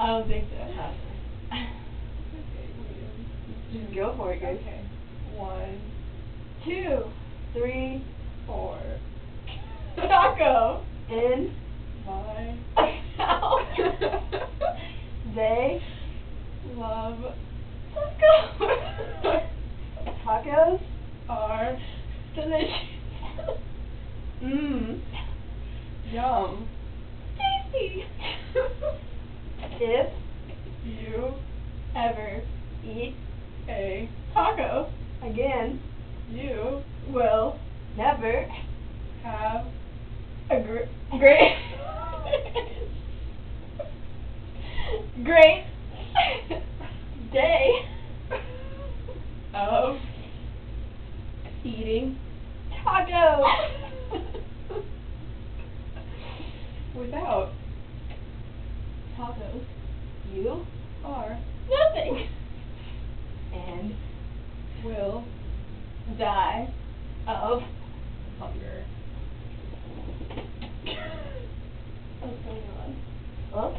I don't think so. Just go for it, guys. Okay. 1, 2, 3, 4. Taco. In. My House. They love tacos. tacos Are delicious. Mmm. Yum. Tasty. If You ever eat a taco, again, you will never have a great great day of eating tacos. without tacos. You Are nothing and will die of hunger. what's going on? Hello?